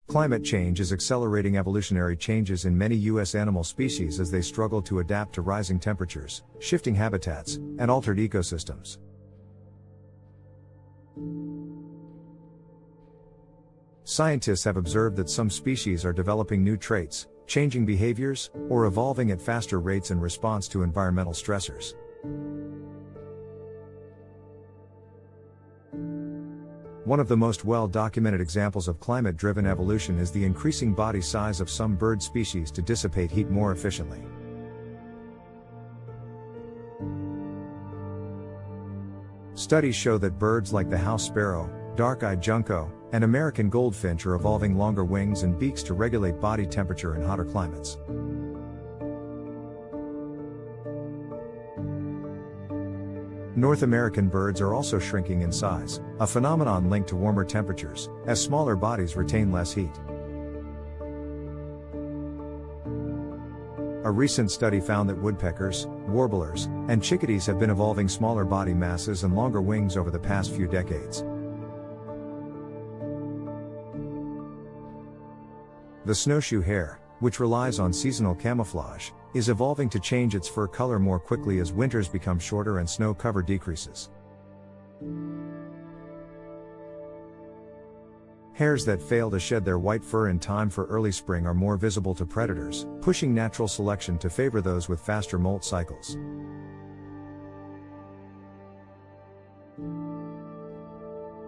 Climate change is accelerating evolutionary changes in many U.S. animal species as they struggle to adapt to rising temperatures, shifting habitats, and altered ecosystems. Scientists have observed that some species are developing new traits, changing behaviors, or evolving at faster rates in response to environmental stressors. One of the most well-documented examples of climate-driven evolution is the increasing body size of some bird species to dissipate heat more efficiently. Studies show that birds like the house sparrow, dark-eyed junco, and American goldfinch are evolving longer wings and beaks to regulate body temperature in hotter climates. North American birds are also shrinking in size, a phenomenon linked to warmer temperatures, as smaller bodies retain less heat. A recent study found that woodpeckers, warblers, and chickadees have been evolving smaller body masses and longer wings over the past few decades. The snowshoe hare, which relies on seasonal camouflage, is evolving to change its fur color more quickly as winters become shorter and snow cover decreases. Hares that fail to shed their white fur in time for early spring are more visible to predators, pushing natural selection to favor those with faster molt cycles.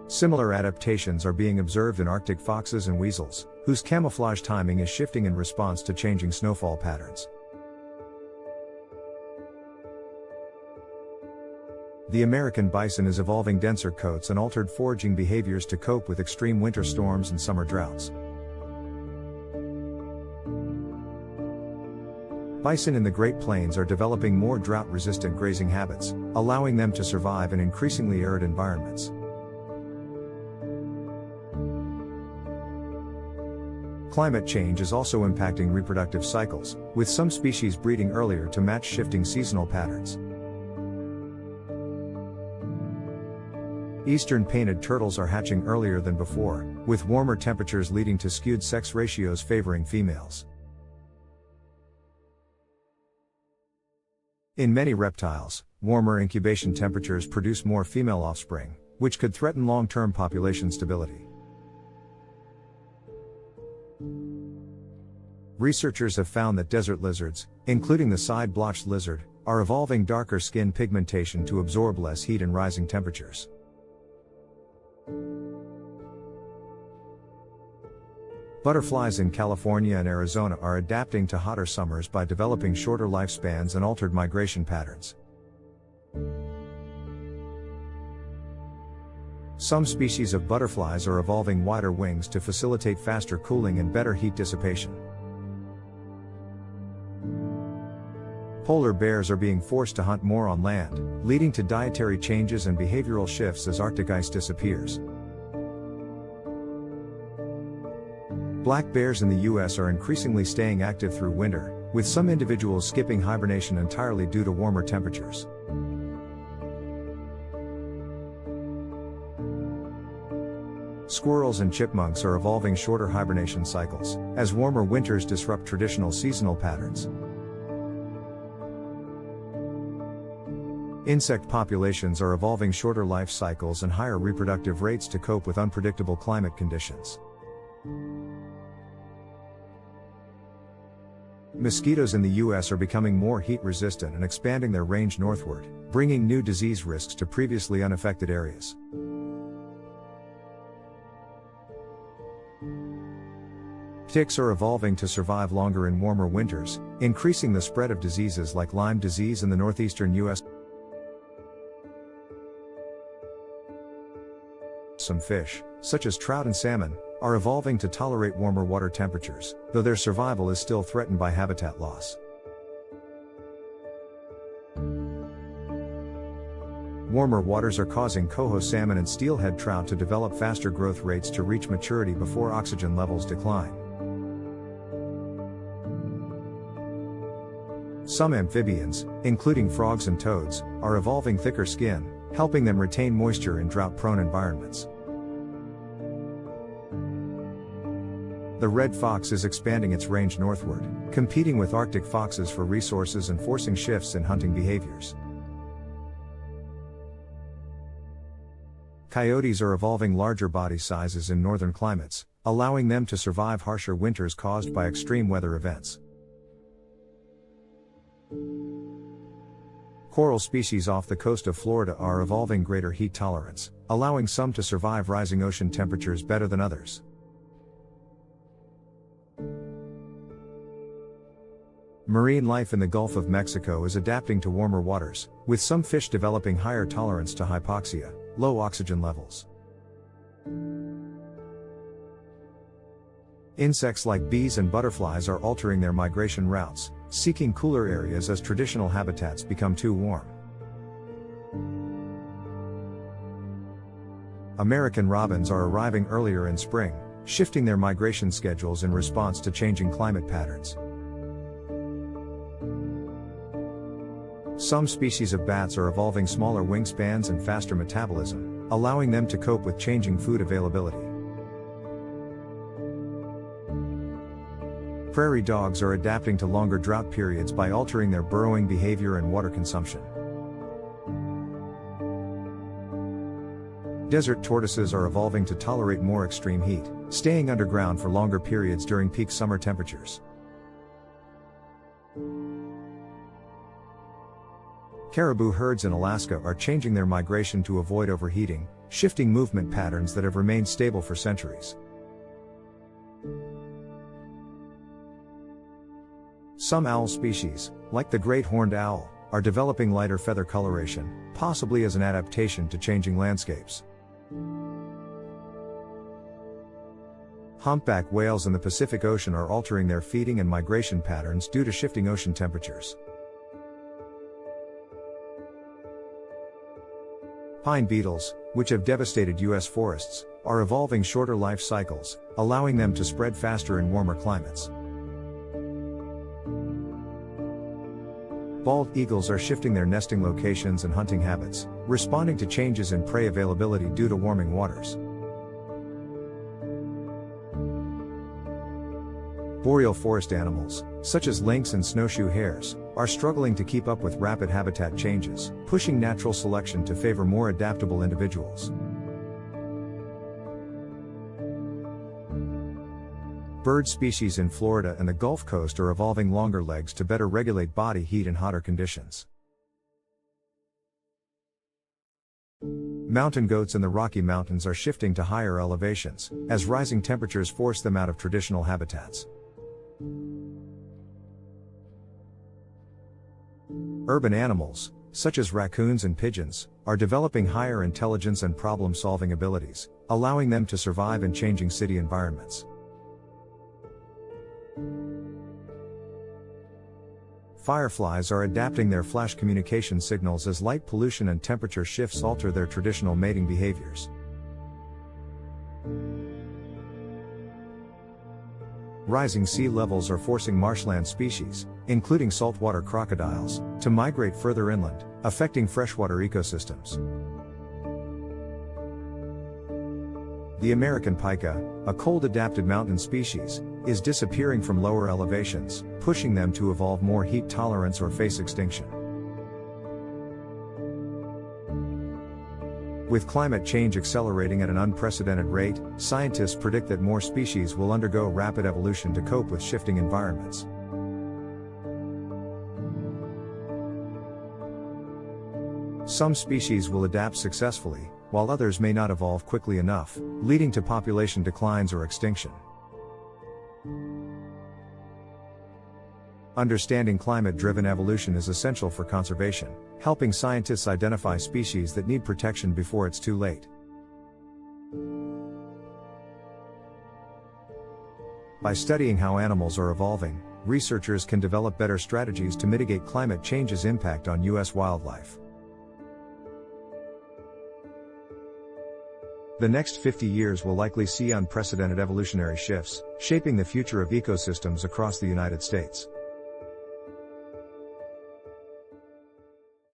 Similar adaptations are being observed in Arctic foxes and weasels, whose camouflage timing is shifting in response to changing snowfall patterns. The American bison is evolving denser coats and altered foraging behaviors to cope with extreme winter storms and summer droughts. Bison in the Great Plains are developing more drought-resistant grazing habits, allowing them to survive in increasingly arid environments. Climate change is also impacting reproductive cycles, with some species breeding earlier to match shifting seasonal patterns. Eastern painted turtles are hatching earlier than before, with warmer temperatures leading to skewed sex ratios favoring females. In many reptiles, warmer incubation temperatures produce more female offspring, which could threaten long-term population stability. Researchers have found that desert lizards, including the side-blotched lizard, are evolving darker skin pigmentation to absorb less heat in rising temperatures. Butterflies in California and Arizona are adapting to hotter summers by developing shorter lifespans and altered migration patterns. Some species of butterflies are evolving wider wings to facilitate faster cooling and better heat dissipation. Polar bears are being forced to hunt more on land, leading to dietary changes and behavioral shifts as Arctic ice disappears. Black bears in the U.S. are increasingly staying active through winter, with some individuals skipping hibernation entirely due to warmer temperatures. Squirrels and chipmunks are evolving shorter hibernation cycles, as warmer winters disrupt traditional seasonal patterns. Insect populations are evolving shorter life cycles and higher reproductive rates to cope with unpredictable climate conditions. Mosquitoes in the U.S. are becoming more heat-resistant and expanding their range northward, bringing new disease risks to previously unaffected areas. Ticks are evolving to survive longer in warmer winters, increasing the spread of diseases like Lyme disease in the northeastern U.S. Some fish, such as trout and salmon, are evolving to tolerate warmer water temperatures, though their survival is still threatened by habitat loss. Warmer waters are causing coho salmon and steelhead trout to develop faster growth rates to reach maturity before oxygen levels decline. Some amphibians, including frogs and toads, are evolving thicker skin, helping them retain moisture in drought-prone environments. The red fox is expanding its range northward, competing with Arctic foxes for resources and forcing shifts in hunting behaviors. Coyotes are evolving larger body sizes in northern climates, allowing them to survive harsher winters caused by extreme weather events. Coral species off the coast of Florida are evolving greater heat tolerance, allowing some to survive rising ocean temperatures better than others. Marine life in the Gulf of Mexico is adapting to warmer waters, with some fish developing higher tolerance to hypoxia, low oxygen levels. Insects like bees and butterflies are altering their migration routes, seeking cooler areas as traditional habitats become too warm. American robins are arriving earlier in spring, shifting their migration schedules in response to changing climate patterns. Some species of bats are evolving smaller wingspans and faster metabolism, allowing them to cope with changing food availability. Prairie dogs are adapting to longer drought periods by altering their burrowing behavior and water consumption. Desert tortoises are evolving to tolerate more extreme heat, staying underground for longer periods during peak summer temperatures. Caribou herds in Alaska are changing their migration to avoid overheating, shifting movement patterns that have remained stable for centuries. Some owl species, like the great horned owl, are developing lighter feather coloration, possibly as an adaptation to changing landscapes. Humpback whales in the Pacific Ocean are altering their feeding and migration patterns due to shifting ocean temperatures. Pine beetles, which have devastated U.S. forests, are evolving shorter life cycles, allowing them to spread faster in warmer climates. Bald eagles are shifting their nesting locations and hunting habits, responding to changes in prey availability due to warming waters. Boreal forest animals, such as lynx and snowshoe hares, are struggling to keep up with rapid habitat changes, pushing natural selection to favor more adaptable individuals. Bird species in Florida and the Gulf Coast are evolving longer legs to better regulate body heat in hotter conditions. Mountain goats in the Rocky Mountains are shifting to higher elevations, as rising temperatures force them out of traditional habitats. Urban animals, such as raccoons and pigeons, are developing higher intelligence and problem-solving abilities, allowing them to survive in changing city environments. Fireflies are adapting their flash communication signals as light pollution and temperature shifts alter their traditional mating behaviors. Rising sea levels are forcing marshland species, including saltwater crocodiles, to migrate further inland, affecting freshwater ecosystems. The American pika, a cold-adapted mountain species, is disappearing from lower elevations, pushing them to evolve more heat tolerance or face extinction. With climate change accelerating at an unprecedented rate, scientists predict that more species will undergo rapid evolution to cope with shifting environments. Some species will adapt successfully, while others may not evolve quickly enough, leading to population declines or extinction. Understanding climate-driven evolution is essential for conservation, helping scientists identify species that need protection before it's too late. By studying how animals are evolving, researchers can develop better strategies to mitigate climate change's impact on U.S. wildlife. The next 50 years will likely see unprecedented evolutionary shifts, shaping the future of ecosystems across the United States.